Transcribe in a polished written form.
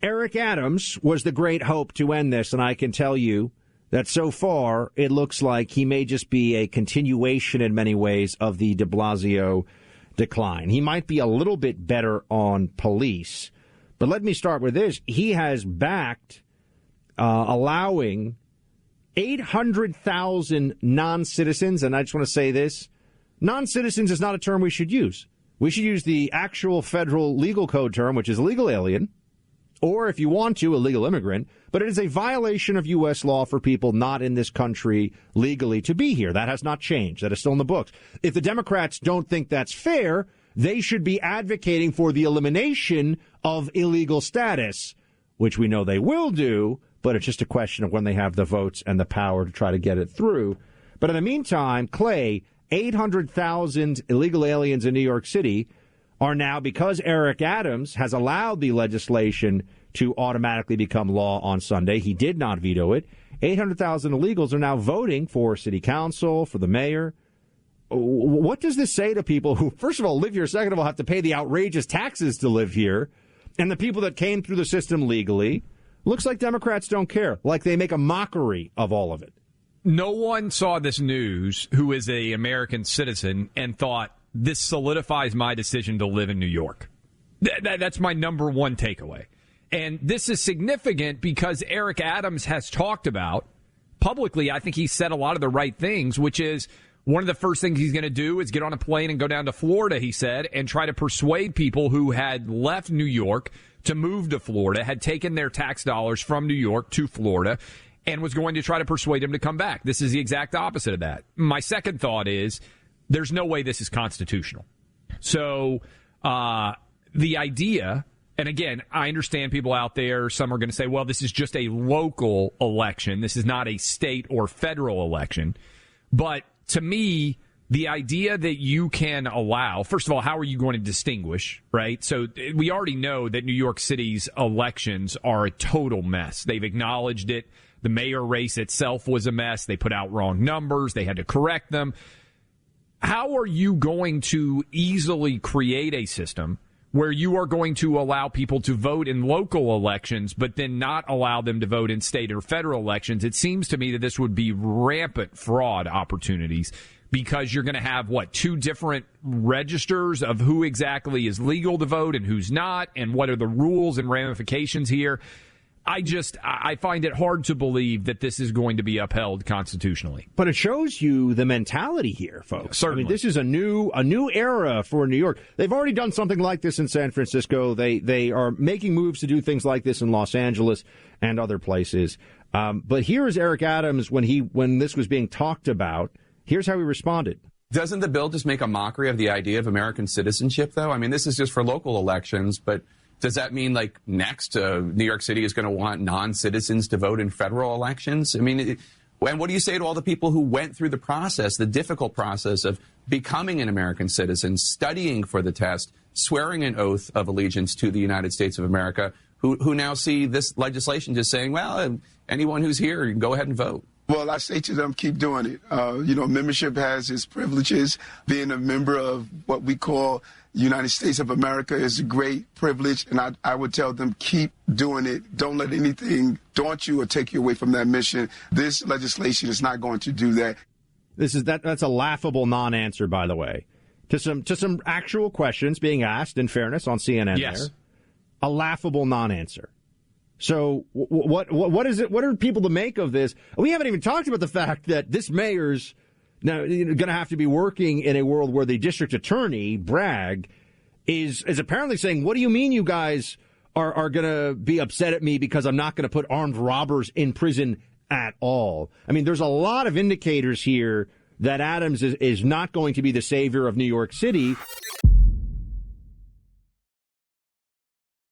Eric Adams was the great hope to end this, and I can tell you that so far it looks like he may just be a continuation in many ways of the de Blasio decline. He might be a little bit better on police, but let me start with this. He has backed allowing 800,000 non-citizens, and I just want to say this, non-citizens is not a term we should use. We should use the actual federal legal code term, which is illegal alien, or if you want to, illegal immigrant, but it is a violation of U.S. law for people not in this country legally to be here. That has not changed. That is still in the books. If the Democrats don't think that's fair, they should be advocating for the elimination of illegal status, which we know they will do, but it's just a question of when they have the votes and the power to try to get it through. But in the meantime, Clay, 800,000 illegal aliens in New York City are now, because Eric Adams has allowed the legislation to automatically become law on Sunday, he did not veto it, 800,000 illegals are now voting for city council, for the mayor. What does this say to people who, first of all, live here, second of all, have to pay the outrageous taxes to live here, and the people that came through the system legally? Looks like Democrats don't care, like they make a mockery of all of it. No one saw this news who is a American citizen and thought, this solidifies my decision to live in New York. That's my number one takeaway. And this is significant because Eric Adams has talked about publicly, I think he said a lot of the right things, which is one of the first things he's going to do is get on a plane and go down to Florida, he said, and try to persuade people who had left New York to move to Florida, had taken their tax dollars from New York to Florida, and was going to try to persuade them to come back. This is the exact opposite of that. My second thought is there's no way this is constitutional. So the idea, and again, I understand people out there, some are going to say, well, this is just a local election. This is not a state or federal election. But to me, the idea that you can allow, first of all, how are you going to distinguish, right? So we already know that New York City's elections are a total mess. They've acknowledged it. The mayor race itself was a mess. They put out wrong numbers. They had to correct them. How are you going to easily create a system where you are going to allow people to vote in local elections, but then not allow them to vote in state or federal elections? It seems to me that this would be rampant fraud opportunities because you're going to have, two different registers of who exactly is legal to vote and who's not, and what are the rules and ramifications here. I find it hard to believe that this is going to be upheld constitutionally. But it shows you the mentality here, folks. Certainly. I mean, this is a new era for New York. They've already done something like this in San Francisco. They are making moves to do things like this in Los Angeles and other places. But here is Eric Adams when this was being talked about. Here's how he responded. Doesn't the bill just make a mockery of the idea of American citizenship, though? I mean, this is just for local elections, but does that mean, next New York City is going to want non-citizens to vote in federal elections? I mean, and what do you say to all the people who went through the process, the difficult process of becoming an American citizen, studying for the test, swearing an oath of allegiance to the United States of America, who now see this legislation just saying, well, anyone who's here, go ahead and vote? Well, I say to them, keep doing it. Membership has its privileges. Being a member of what we call United States of America is a great privilege, and I would tell them, keep doing it. Don't let anything daunt you or take you away from that mission. This legislation is not going to do that. That's a laughable non-answer, by the way, to some actual questions being asked, in fairness, on CNN. Yes. There. A laughable non-answer. So what is it? What are people to make of this? We haven't even talked about the fact that this mayor's now going to have to be working in a world where the district attorney, Bragg, is apparently saying, what do you mean you guys are going to be upset at me because I'm not going to put armed robbers in prison at all? I mean, there's a lot of indicators here that Adams is not going to be the savior of New York City.